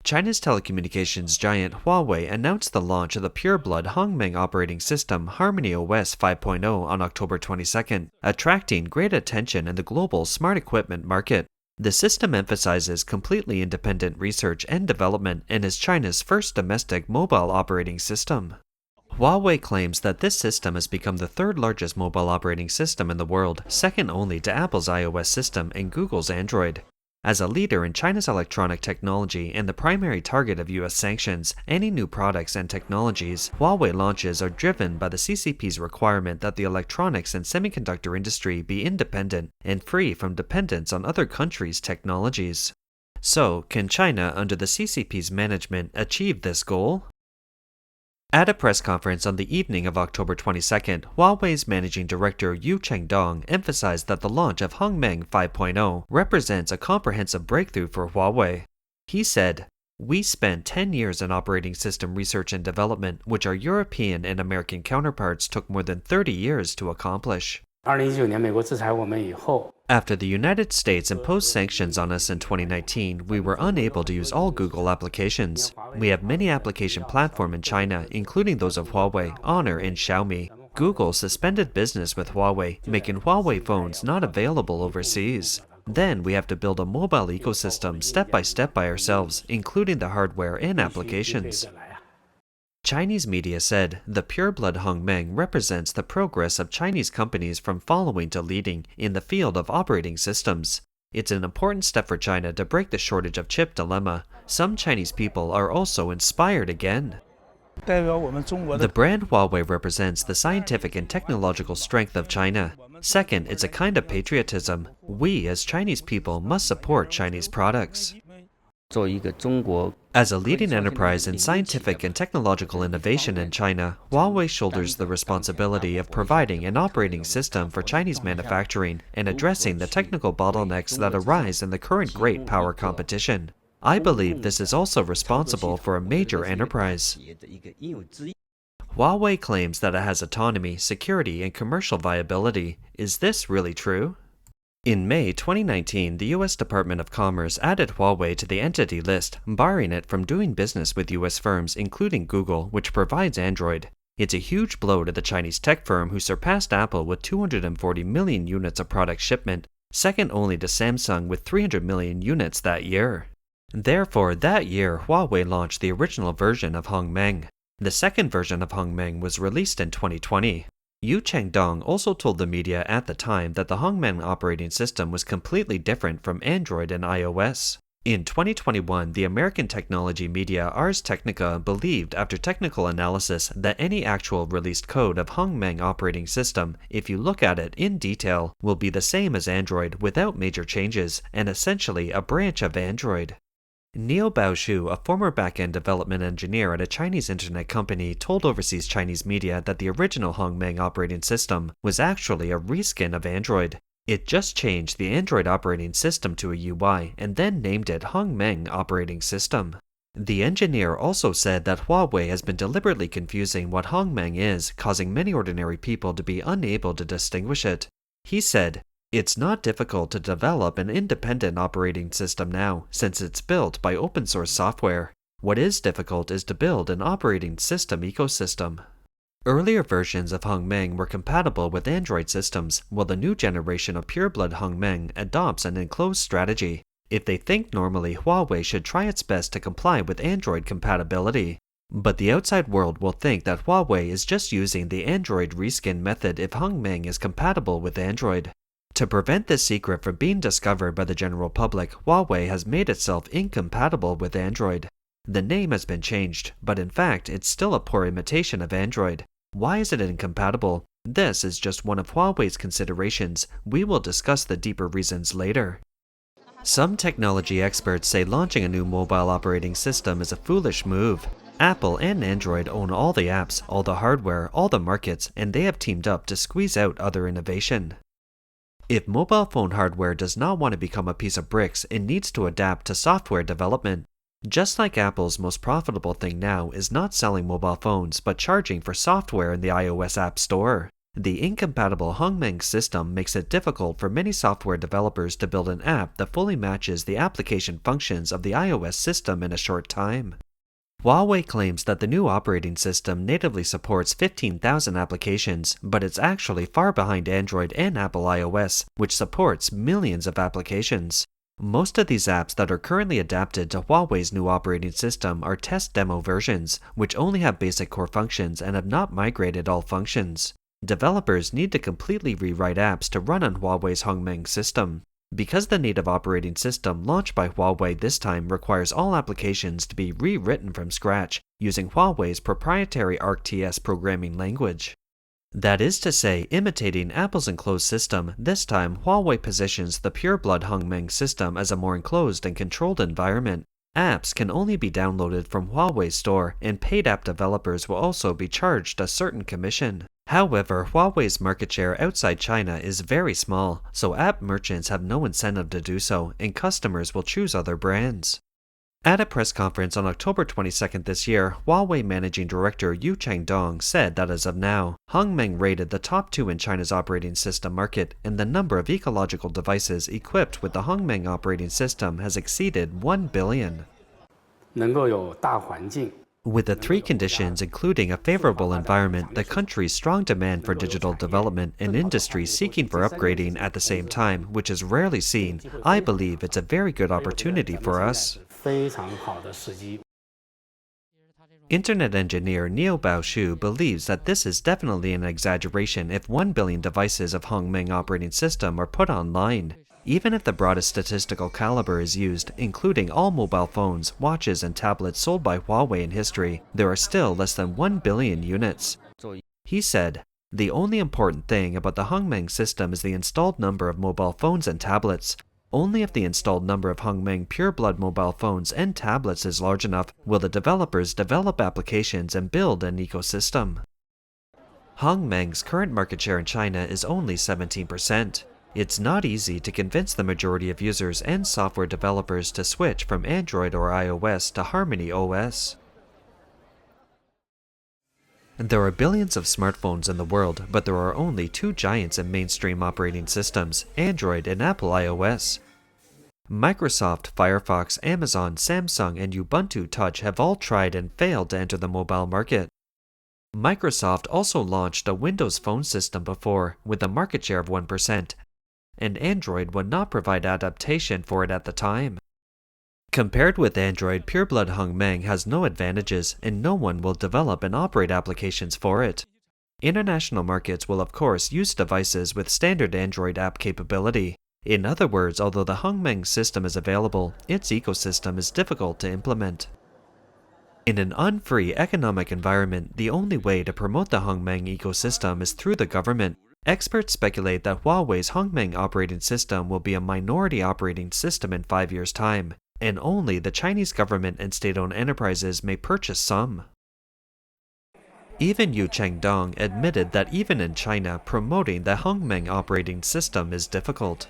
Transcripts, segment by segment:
China's telecommunications giant Huawei announced the launch of the pure-blood Hongmeng operating system HarmonyOS 5.0 on October 22nd, attracting great attention in the global smart equipment market. The system emphasizes completely independent research and development and is China's first domestic mobile operating system. Huawei claims that this system has become the third largest mobile operating system in the world, second only to Apple's iOS system and Google's Android. As a leader in China's electronic technology and the primary target of US sanctions, any new products and technologies Huawei launches are driven by the CCP's requirement that the electronics and semiconductor industry be independent and free from dependence on other countries' technologies. So, can China, under the CCP's management, achieve this goal? At a press conference on the evening of October 22nd, Huawei's managing director Yu Chengdong emphasized that the launch of Hongmeng 5.0 represents a comprehensive breakthrough for Huawei. He said, "We spent 10 years in operating system research and development, which our European and American counterparts took more than 30 years to accomplish." After the United States imposed sanctions on us in 2019, we were unable to use all Google applications. We have many application platforms in China, including those of Huawei, Honor, and Xiaomi. Google suspended business with Huawei, making Huawei phones not available overseas. Then we have to build a mobile ecosystem step by ourselves, including the hardware and applications. Chinese media said the pure-blood Hongmeng represents the progress of Chinese companies from following to leading in the field of operating systems. It's an important step for China to break the shortage of chip dilemma. Some Chinese people are also inspired again. The brand Huawei represents the scientific and technological strength of China. Second, it's a kind of patriotism. We, as Chinese people, must support Chinese products. As a leading enterprise in scientific and technological innovation in China, Huawei shoulders the responsibility of providing an operating system for Chinese manufacturing and addressing the technical bottlenecks that arise in the current great power competition. I believe this is also responsible for a major enterprise. Huawei claims that it has autonomy, security, and commercial viability. Is this really true? In May 2019, the U.S. Department of Commerce added Huawei to the Entity List, barring it from doing business with U.S. firms including Google, which provides Android. It's a huge blow to the Chinese tech firm who surpassed Apple with 240 million units of product shipment, second only to Samsung with 300 million units that year. Therefore, that year, Huawei launched the original version of Hongmeng. The second version of Hongmeng was released in 2020. Yu Chengdong also told the media at the time that the Hongmeng operating system was completely different from Android and iOS. In 2021, the American technology media Ars Technica believed after technical analysis that any actual released code of Hongmeng operating system, if you look at it in detail, will be the same as Android without major changes and essentially a branch of Android. Niu Baoshu, a former back-end development engineer at a Chinese internet company, told overseas Chinese media that the original Hongmeng operating system was actually a reskin of Android. It just changed the Android operating system to a UI and then named it Hongmeng operating system. The engineer also said that Huawei has been deliberately confusing what Hongmeng is, causing many ordinary people to be unable to distinguish it. He said, "It's not difficult to develop an independent operating system now, since it's built by open source software. What is difficult is to build an operating system ecosystem." Earlier versions of Hongmeng were compatible with Android systems, while the new generation of pure-blood Hongmeng adopts an enclosed strategy. If they think normally, Huawei should try its best to comply with Android compatibility. But the outside world will think that Huawei is just using the Android reskin method if Hongmeng is compatible with Android. To prevent this secret from being discovered by the general public, Huawei has made itself incompatible with Android. The name has been changed, but in fact, it's still a poor imitation of Android. Why is it incompatible? This is just one of Huawei's considerations. We will discuss the deeper reasons later. Some technology experts say launching a new mobile operating system is a foolish move. Apple and Android own all the apps, all the hardware, all the markets, and they have teamed up to squeeze out other innovation. If mobile phone hardware does not want to become a piece of bricks, it needs to adapt to software development. Just like Apple's most profitable thing now is not selling mobile phones, but charging for software in the iOS App Store. The incompatible Hongmeng system makes it difficult for many software developers to build an app that fully matches the application functions of the iOS system in a short time. Huawei claims that the new operating system natively supports 15,000 applications, but it's actually far behind Android and Apple iOS, which supports millions of applications. Most of these apps that are currently adapted to Huawei's new operating system are test demo versions, which only have basic core functions and have not migrated all functions. Developers need to completely rewrite apps to run on Huawei's Hongmeng system. Because the native operating system launched by Huawei this time requires all applications to be rewritten from scratch using Huawei's proprietary ArcTS programming language. That is to say, imitating Apple's enclosed system, this time Huawei positions the pure-blood Hongmeng system as a more enclosed and controlled environment. Apps can only be downloaded from Huawei's store, and paid app developers will also be charged a certain commission. However, Huawei's market share outside China is very small, so app merchants have no incentive to do so, and customers will choose other brands. At a press conference on October 22nd this year, Huawei Managing Director Yu Changdong said that as of now, Hongmeng rated the top 2 in China's operating system market, and the number of ecological devices equipped with the Hongmeng operating system has exceeded 1 billion. With the 3 conditions including a favorable environment, the country's strong demand for digital development, and industries seeking for upgrading at the same time, which is rarely seen, I believe it's a very good opportunity for us. Internet engineer Neo Bao Shu believes that this is definitely an exaggeration if 1 billion devices of Hongmeng operating system are put online. Even if the broadest statistical caliber is used, including all mobile phones, watches, and tablets sold by Huawei in history, there are still less than 1 billion units. He said, "The only important thing about the Hongmeng system is the installed number of mobile phones and tablets. Only if the installed number of Hongmeng pure-blood mobile phones and tablets is large enough will the developers develop applications and build an ecosystem." Hongmeng's current market share in China is only 17%. It's not easy to convince the majority of users and software developers to switch from Android or iOS to HarmonyOS. There are billions of smartphones in the world, but there are only 2 giants in mainstream operating systems, Android and Apple iOS. Microsoft, Firefox, Amazon, Samsung, and Ubuntu Touch have all tried and failed to enter the mobile market. Microsoft also launched a Windows Phone system before, with a market share of 1%, and Android would not provide adaptation for it at the time. Compared with Android, pure-blood Hongmeng has no advantages, and no one will develop and operate applications for it. International markets will of course use devices with standard Android app capability. In other words, although the Hongmeng system is available, its ecosystem is difficult to implement. In an unfree economic environment, the only way to promote the Hongmeng ecosystem is through the government. Experts speculate that Huawei's Hongmeng operating system will be a minority operating system in 5 years' time, and only the Chinese government and state-owned enterprises may purchase some. Even Yu Changdong admitted that even in China, promoting the Hongmeng operating system is difficult.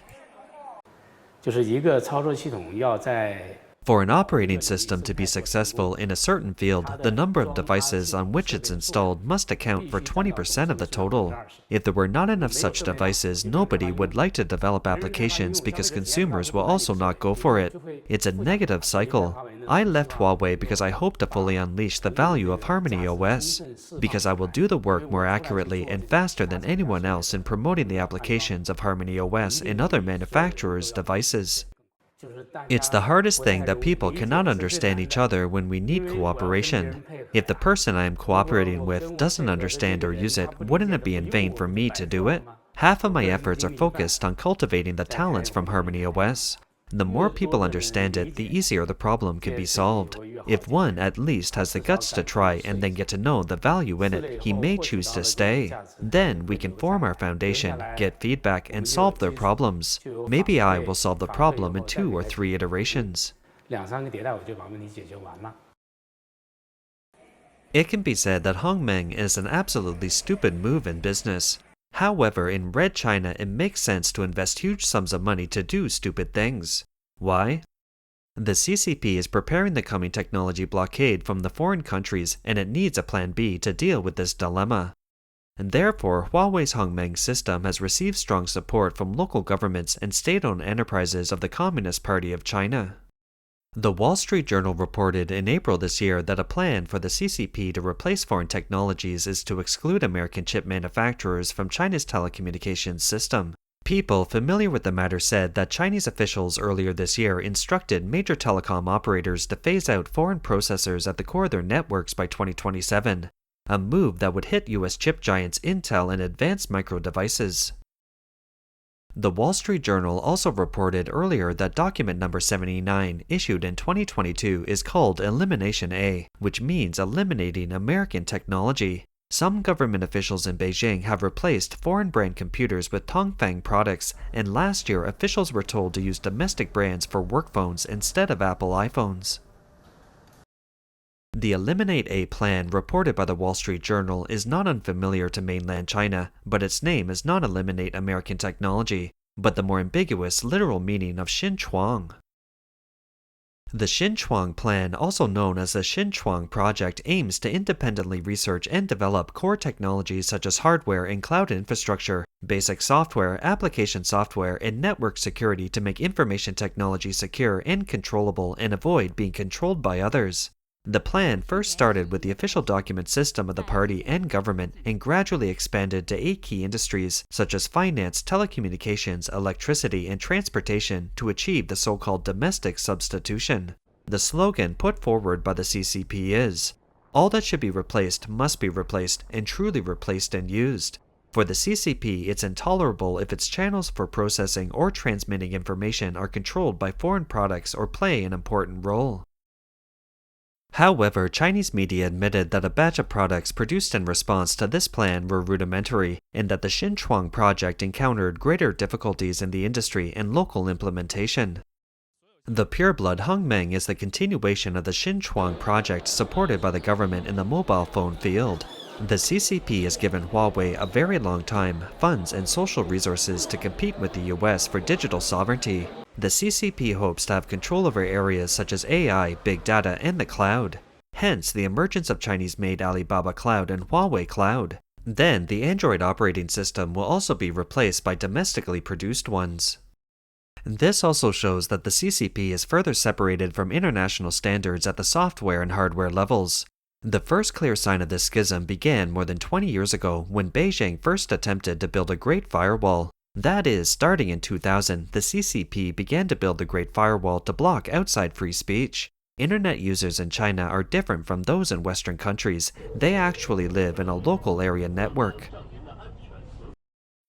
For an operating system to be successful in a certain field, the number of devices on which it's installed must account for 20% of the total. If there were not enough such devices, nobody would like to develop applications because consumers will also not go for it. It's a negative cycle. I left Huawei because I hope to fully unleash the value of HarmonyOS, because I will do the work more accurately and faster than anyone else in promoting the applications of HarmonyOS in other manufacturers' devices. It's the hardest thing that people cannot understand each other when we need cooperation. If the person I am cooperating with doesn't understand or use it, wouldn't it be in vain for me to do it? Half of my efforts are focused on cultivating the talents from HarmonyOS. The more people understand it, the easier the problem can be solved. If one at least has the guts to try and then get to know the value in it, he may choose to stay. Then we can form our foundation, get feedback, and solve their problems. Maybe I will solve the problem in 2 or 3 iterations. It can be said that Hongmeng is an absolutely stupid move in business. However, in Red China, it makes sense to invest huge sums of money to do stupid things. Why? The CCP is preparing the coming technology blockade from the foreign countries, and it needs a plan B to deal with this dilemma. and therefore Huawei's Hongmeng system has received strong support from local governments and state-owned enterprises of the Communist Party of China. The Wall Street Journal reported in April this year that a plan for the CCP to replace foreign technologies is to exclude American chip manufacturers from China's telecommunications system. People familiar with the matter said that Chinese officials earlier this year instructed major telecom operators to phase out foreign processors at the core of their networks by 2027, a move that would hit US chip giants Intel and Advanced Micro Devices. The Wall Street Journal also reported earlier that document number 79, issued in 2022, is called Elimination A, which means eliminating American technology. Some government officials in Beijing have replaced foreign brand computers with Tongfang products, and last year officials were told to use domestic brands for work phones instead of Apple iPhones. The Eliminate A plan reported by the Wall Street Journal is not unfamiliar to mainland China, but its name is not Eliminate American Technology, but the more ambiguous literal meaning of Xinchuang. The Xinchuang Plan, also known as the Xinchuang Project, aims to independently research and develop core technologies such as hardware and cloud infrastructure, basic software, application software, and network security to make information technology secure and controllable and avoid being controlled by others. The plan first started with the official document system of the party and government and gradually expanded to 8 key industries such as finance, telecommunications, electricity, and transportation to achieve the so-called domestic substitution. The slogan put forward by the CCP is, "All that should be replaced must be replaced and truly replaced and used." For the CCP, it's intolerable if its channels for processing or transmitting information are controlled by foreign products or play an important role. However, Chinese media admitted that a batch of products produced in response to this plan were rudimentary, and that the Xinchuang project encountered greater difficulties in the industry and local implementation. The pureblood Hongmeng is the continuation of the Xinchuang project supported by the government in the mobile phone field. The CCP has given Huawei a very long time, funds, and social resources to compete with the US for digital sovereignty. The CCP hopes to have control over areas such as AI, big data, and the cloud. Hence, the emergence of Chinese-made Alibaba Cloud and Huawei Cloud. Then, the Android operating system will also be replaced by domestically produced ones. This also shows that the CCP is further separated from international standards at the software and hardware levels. The first clear sign of this schism began more than 20 years ago when Beijing first attempted to build a Great Firewall. That is, starting in 2000, the CCP began to build the Great Firewall to block outside free speech. Internet users in China are different from those in Western countries. They actually live in a local area network.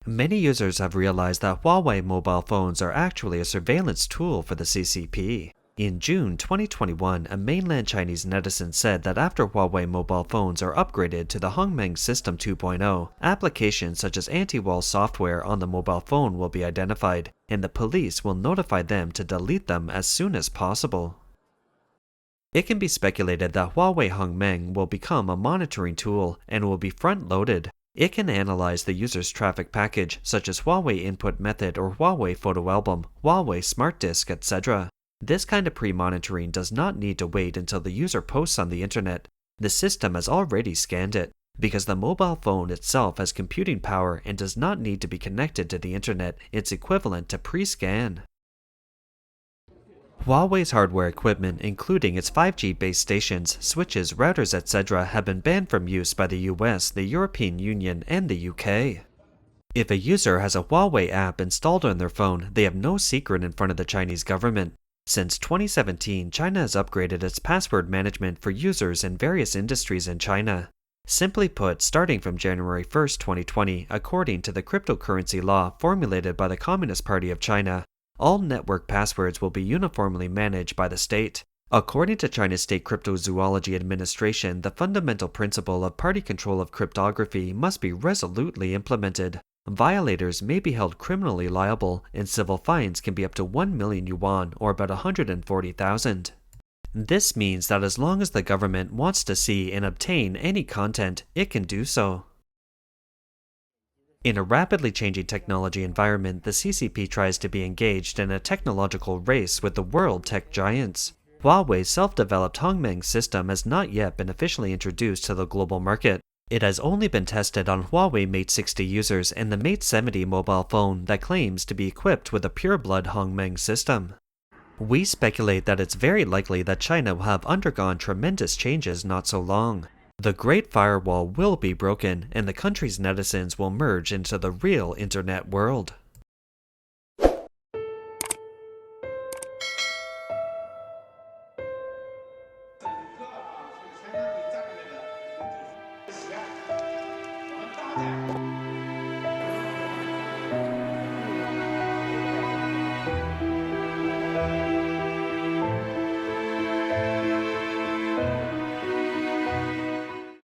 Many users have realized that Huawei mobile phones are actually a surveillance tool for the CCP. In June 2021, a mainland Chinese netizen said that after Huawei mobile phones are upgraded to the Hongmeng System 2.0, applications such as anti-wall software on the mobile phone will be identified, and the police will notify them to delete them as soon as possible. It can be speculated that Huawei Hongmeng will become a monitoring tool and will be front-loaded. It can analyze the user's traffic package, such as Huawei Input Method or Huawei Photo Album, Huawei Smart Disk, etc. This kind of pre-monitoring does not need to wait until the user posts on the internet. The system has already scanned it, because the mobile phone itself has computing power and does not need to be connected to the internet. It's equivalent to pre-scan. Huawei's hardware equipment, including its 5G base stations, switches, routers, etc., have been banned from use by the US, the European Union, and the UK. If a user has a Huawei app installed on their phone, they have no secret in front of the Chinese government. Since 2017, China has upgraded its password management for users in various industries in China. Simply put, starting from January 1, 2020, according to the cryptocurrency law formulated by the Communist Party of China, all network passwords will be uniformly managed by the state. According to China's State Cryptozoology Administration, the fundamental principle of party control of cryptography must be resolutely implemented. Violators may be held criminally liable, and civil fines can be up to 1 million yuan, or about 140,000. This means that as long as the government wants to see and obtain any content, it can do so. In a rapidly changing technology environment, the CCP tries to be engaged in a technological race with the world tech giants. Huawei's self-developed Hongmeng system has not yet been officially introduced to the global market, It has only been tested on Huawei Mate 60 users and the Mate 70 mobile phone that claims to be equipped with a pure-blood Hongmeng system. We speculate that it's very likely that China will have undergone tremendous changes not so long. The Great Firewall will be broken, and the country's netizens will merge into the real internet world.